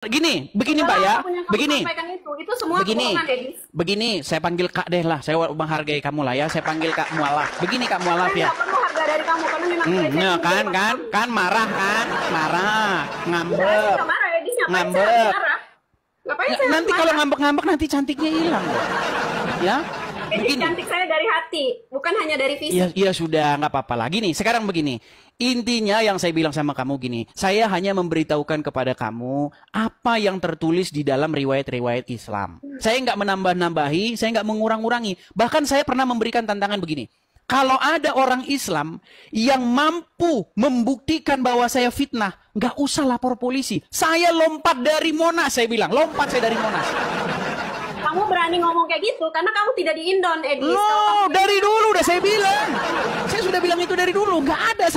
Begini Mbak ya, begini. Itu semua kebohongan, Edis. Begini, saya panggil Kak deh lah, saya menghargai kamu lah ya, saya panggil Kak Mualaf. Begini Kak Mualaf ya. Saya nggak perlu harga dari kamu karena memang kan marah, ngambek. Saya nggak marah, Edis. Ngambek. Ngapain saya Nanti kalau ngambek-ngambek nanti cantiknya hilang. Ya. Edis, cantik saya dari hati, bukan hanya dari fisik. Iya sudah, nggak apa-apa lagi nih. Sekarang begini, intinya yang saya bilang sama kamu gini, saya hanya memberitahukan kepada kamu apa yang tertulis di dalam riwayat-riwayat Islam. Saya nggak menambah-nambahi, saya nggak mengurang-urangi. Bahkan saya pernah memberikan tantangan begini. Kalau ada orang Islam yang mampu membuktikan bahwa saya fitnah, nggak usah lapor polisi. Saya lompat dari Monas, saya bilang. Lompat saya dari Monas. Kamu berani ngomong kayak gitu karena kamu tidak di Indon, Edis. Loh, dari dulu udah saya bilang. Saya sudah bilang itu dari dulu. Nggak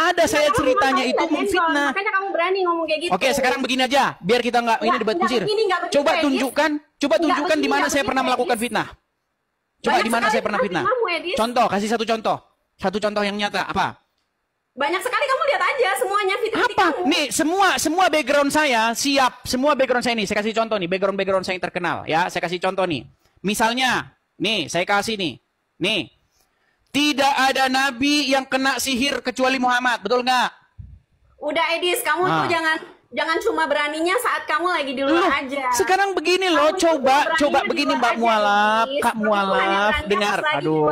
ada saya ceritanya itu memfitnah. Makanya kamu berani ngomong kayak gitu. Oke, sekarang begini aja, biar kita nggak ini debat kusir. Coba tunjukkan di mana saya pernah melakukan fitnah. Coba di mana saya pernah fitnah. Contoh, kasih satu contoh. Satu contoh yang nyata apa? Banyak sekali, kamu lihat aja semuanya fitnah Apa? kamu. Nih, semua background saya siap. Semua background saya nih, saya kasih contoh nih, background saya yang terkenal ya. Saya kasih contoh nih. Misalnya, nih, saya kasih nih. Nih. Tidak ada nabi yang kena sihir kecuali Muhammad, betul nggak? Udah, Edis, kamu tuh jangan cuma beraninya saat kamu lagi di luar aja. Sekarang begini loh, coba begini Mbak Mualaf, Kak Mualaf, dengar. Aduh.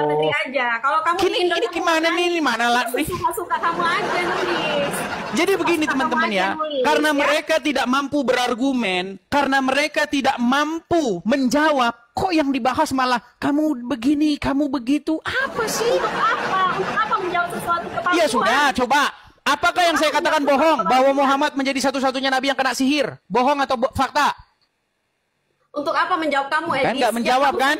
Kalau kamu ini gimana nih? Ini mana lah? Suka-suka kamu aja nulis. Jadi begini teman-teman ya, karena mereka tidak mampu berargumen, karena mereka tidak mampu menjawab, kok yang dibahas malah kamu begini, kamu begitu, apa sih? Untuk apa menjawab sesuatu kepala? Ya sudah, coba. Apakah yang saya katakan bohong? Bahwa Muhammad menjadi satu-satunya nabi yang kena sihir? Bohong atau fakta? Untuk apa menjawab kamu, Edis? Kan nggak menjawab kan?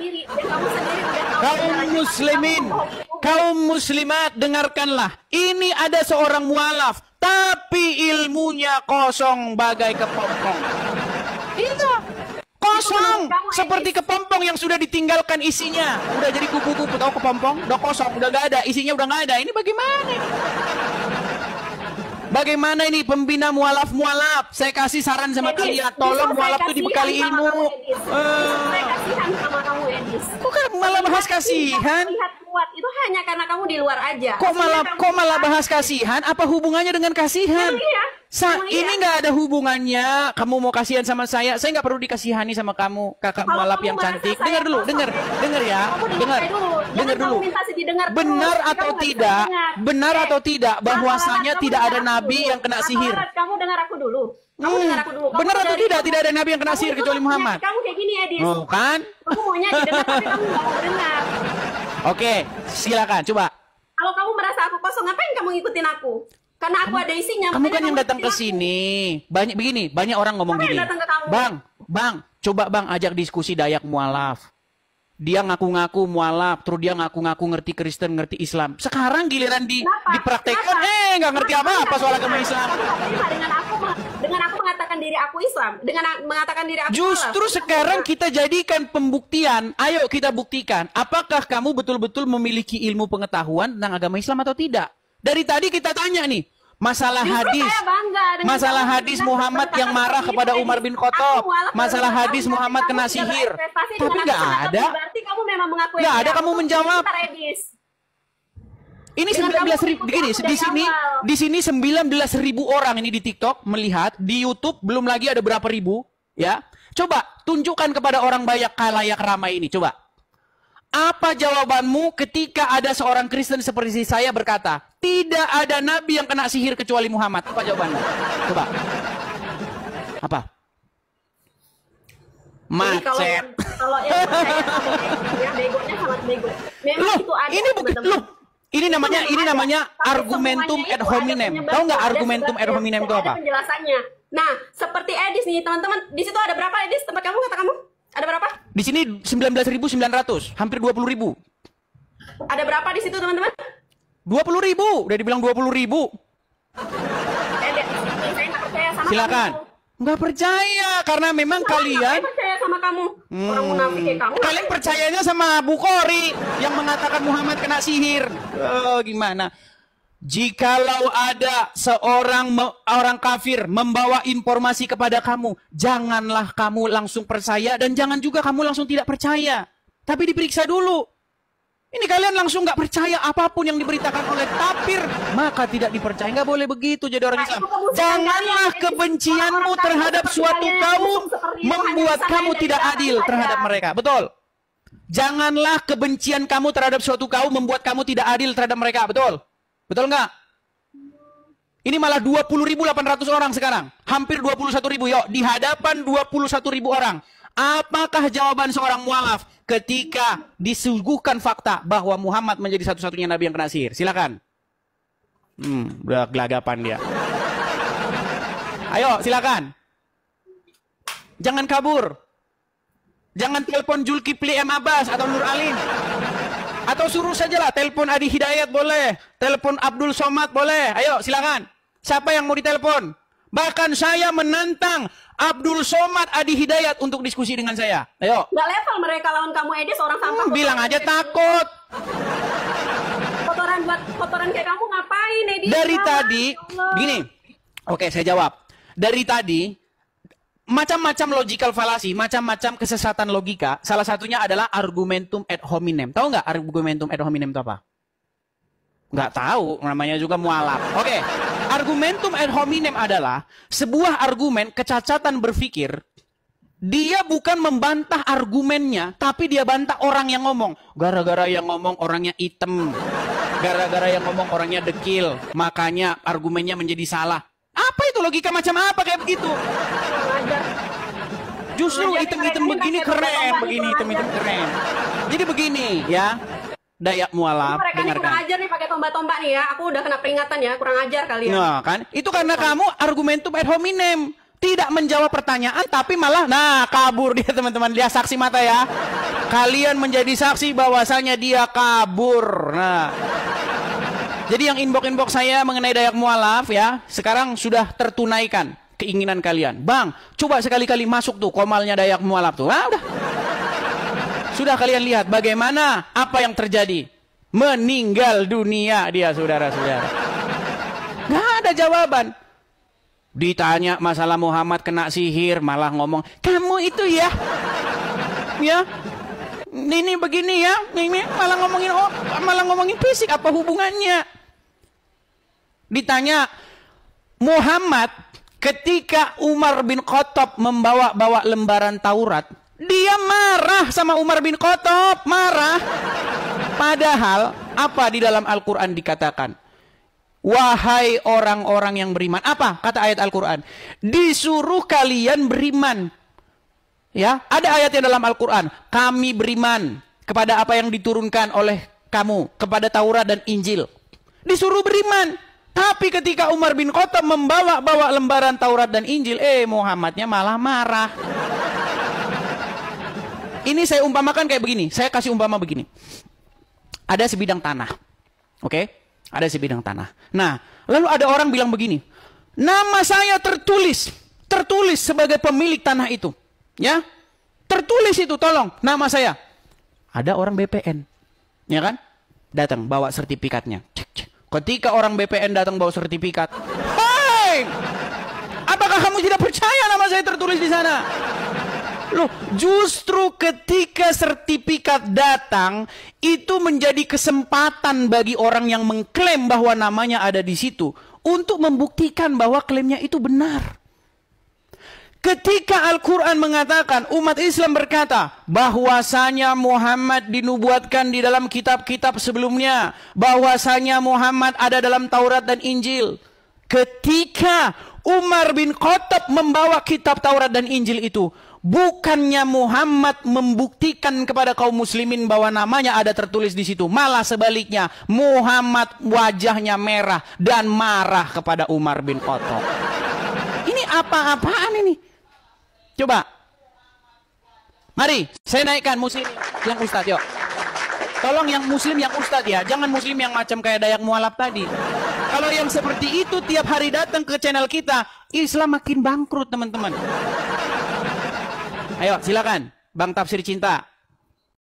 Kaum muslimat, dengarkanlah. Ini ada seorang mualaf, tapi ilmunya kosong bagai kepompong. Itu kosong, seperti kepompong yang sudah ditinggalkan isinya. Udah jadi kupu-kupu, tahu kepompong? Udah kosong, udah nggak ada, isinya udah nggak ada. Ini bagaimana? Bagaimana ini pembina mualaf? Saya kasih saran sama kalian, tolong mualaf itu dibekali ilmu. Saya kasihan sama kamu, Edis. Kok kan malah bahas kasihan? Lihat kuat itu hanya karena kamu di luar aja. Kok malah bahas kasihan? Apa hubungannya dengan kasihan? Ini nggak ada hubungannya. Kamu mau kasihan sama saya nggak perlu dikasihani sama kamu, kakak mualaf yang cantik. Dengar dulu, dengar ya, dengar dulu. Benar atau tidak bahwasanya tidak ada nabi yang kena sihir? Kamu dengar aku dulu. Benar atau tidak ada nabi yang kena sihir kecuali Muhammad? Kamu kayak gini, Edis. Oh kan? Kamu maunya didengar tapi kamu nggak mau dengar. Oke, silakan coba. Kalau kamu merasa aku kosong, ngapain kamu ngikutin aku? Karena aku ada isinya. Kamu kan yang datang ke sini. Banyak orang ngomong gini. Bang, coba Bang ajak diskusi Dayak mualaf. Dia ngaku-ngaku mualaf, terus dia ngaku-ngaku ngerti Kristen, ngerti Islam. Sekarang giliran dipraktekkan, nggak ngerti apa-apa soal agama Islam. Dengan aku mengatakan diri aku Islam, dengan mengatakan diri aku justru mualaf. Sekarang kita jadikan pembuktian. Ayo kita buktikan, apakah kamu betul-betul memiliki ilmu pengetahuan tentang agama Islam atau tidak? Dari tadi kita tanya nih, masalah hadis Muhammad yang marah kepada Umar bin Khattab, masalah hadis Muhammad kena sihir, tapi nggak ada. Berarti kamu memang mengakui. Nggak ada kamu menjawab. Ini 19.000 begini, di sini 19.000 orang ini di TikTok melihat, di YouTube belum lagi ada berapa ribu, ya. Coba tunjukkan kepada orang banyak khalayak ramai ini, coba. Apa jawabanmu ketika ada seorang Kristen seperti saya berkata, tidak ada nabi yang kena sihir kecuali Muhammad? Apa jawabanmu? Coba. Apa? Macet. Kalau yang begonya sangat bego. Memang itu ada. Ini namanya argumentum ad hominem. Tahu nggak argumentum ad hominem itu apa? Penjelasannya. Nah, seperti Edis nih, teman-teman. Di situ ada berapa, Edis? Tempat kamu, kata kamu? Ada berapa? Di sini 19.900, hampir 20.000. Ada berapa di situ, teman-teman? 20.000, udah dibilang 20.000. Saya nggak percaya sama silakan. kamu. Nggak percaya, karena memang kalian. Saya percaya sama kamu, orang munafik kayak kamu. Kalian percayanya sama Bukhari yang mengatakan Muhammad kena sihir. Oh, gimana? Jikalau ada seorang orang kafir membawa informasi kepada kamu, janganlah kamu langsung percaya dan jangan juga kamu langsung tidak percaya. Tapi diperiksa dulu. Ini kalian langsung nggak percaya apapun yang diberitakan oleh kafir, maka tidak dipercaya. Nggak boleh begitu jadi orang Islam. Janganlah kebencianmu terhadap suatu kaum membuat kamu tidak adil terhadap mereka. Betul. Janganlah kebencian kamu terhadap suatu kaum membuat kamu tidak adil terhadap mereka. Betul. Betul nggak? Ini malah 20.800 orang sekarang. Hampir 21.000. Yuk, di hadapan 21.000 orang. Apakah jawaban seorang mualaf ketika disuguhkan fakta bahwa Muhammad menjadi satu-satunya nabi yang kena sihir? Silakan. Udah gelagapan dia. Ayo, silakan. Jangan kabur. Jangan telepon Zulkifli M. Abbas atau Nur Alim. Atau suruh sajalah, telepon Adi Hidayat boleh, telepon Abdul Somad boleh. Ayo, silakan. Siapa yang mau ditelepon? Bahkan saya menantang Abdul Somad, Adi Hidayat untuk diskusi dengan saya. Ayo. Nggak level mereka lawan kamu, Edis, orang sampah. Bilang aja takut. Kotoran kayak kamu ngapain, Edis? Dari tadi, gini. Oke, saya jawab. Dari tadi, macam-macam logical fallacy, macam-macam kesesatan logika. Salah satunya adalah argumentum ad hominem. Tahu nggak argumentum ad hominem itu apa? Nggak tahu, namanya juga mualaf. Oke, argumentum ad hominem adalah sebuah argumen kecacatan berpikir. Dia bukan membantah argumennya, tapi dia bantah orang yang ngomong. Gara-gara yang ngomong orangnya hitam. Gara-gara yang ngomong orangnya dekil. Makanya argumennya menjadi salah. Apa itu logika macam apa kayak begitu? Justru item-item begini keren, begini item-item keren. Jadi begini ya, Dayak mualaf, mereka ini kurang ajar nih pakai tombak-tombak nih ya. Aku udah kena peringatan ya, kurang ajar kalian. Nah kan, itu karena kamu argumentum ad hominem. Tidak menjawab pertanyaan, tapi malah, nah kabur dia teman-teman. Dia saksi mata ya. Kalian menjadi saksi bahwasanya dia kabur. Nah, jadi yang inbox saya mengenai Dayak mualaf ya, sekarang sudah tertunaikan keinginan kalian. Bang, coba sekali-kali masuk tuh komalnya Dayak mualaf tuh. Ah, udah. Sudah kalian lihat bagaimana apa yang terjadi. Meninggal dunia dia, saudara-saudara. Nggak ada jawaban. Ditanya masalah Muhammad kena sihir, malah ngomong, kamu itu ya. Ya. Ini begini ya. Ini malah ngomongin fisik, apa hubungannya? Ditanya Muhammad ketika Umar bin Khattab membawa lembaran Taurat, dia marah sama Umar bin Khattab, marah. Padahal apa di dalam Al-Quran dikatakan? Wahai orang-orang yang beriman. Apa kata ayat Al-Quran? Disuruh kalian beriman. Ya, ada ayatnya dalam Al-Quran. Kami beriman kepada apa yang diturunkan oleh kamu, kepada Taurat dan Injil. Disuruh beriman. Tapi ketika Umar bin Khattab membawa lembaran Taurat dan Injil, Muhammadnya malah marah. Ini saya umpamakan kayak begini. Saya kasih umpama begini. Ada sebidang tanah. Oke? Ada sebidang tanah. Nah, lalu ada orang bilang begini. Nama saya tertulis sebagai pemilik tanah itu. Ya? Tertulis itu, tolong. Nama saya. Ada orang BPN. Ya kan? Datang bawa sertifikatnya. Ketika orang BPN datang bawa sertifikat. Hei! Apakah kamu tidak percaya nama saya tertulis di sana? Loh, justru ketika sertifikat datang, itu menjadi kesempatan bagi orang yang mengklaim bahwa namanya ada di situ untuk membuktikan bahwa klaimnya itu benar. Ketika Al-Quran mengatakan, umat Islam berkata bahwasanya Muhammad dinubuatkan di dalam kitab-kitab sebelumnya, bahwasanya Muhammad ada dalam Taurat dan Injil. Ketika Umar bin Khattab membawa kitab Taurat dan Injil itu, bukannya Muhammad membuktikan kepada kaum muslimin bahwa namanya ada tertulis di situ, malah sebaliknya Muhammad wajahnya merah dan marah kepada Umar bin Khattab. Ini apa-apaan ini? Coba. Mari, saya naikkan muslim yang ustadz, yuk. Tolong yang muslim yang ustadz ya, jangan muslim yang macam kayak Dayak mualaf tadi. Kalau yang seperti itu tiap hari datang ke channel kita, Islam makin bangkrut teman-teman. Ayo silakan, Bang Tafsir Cinta.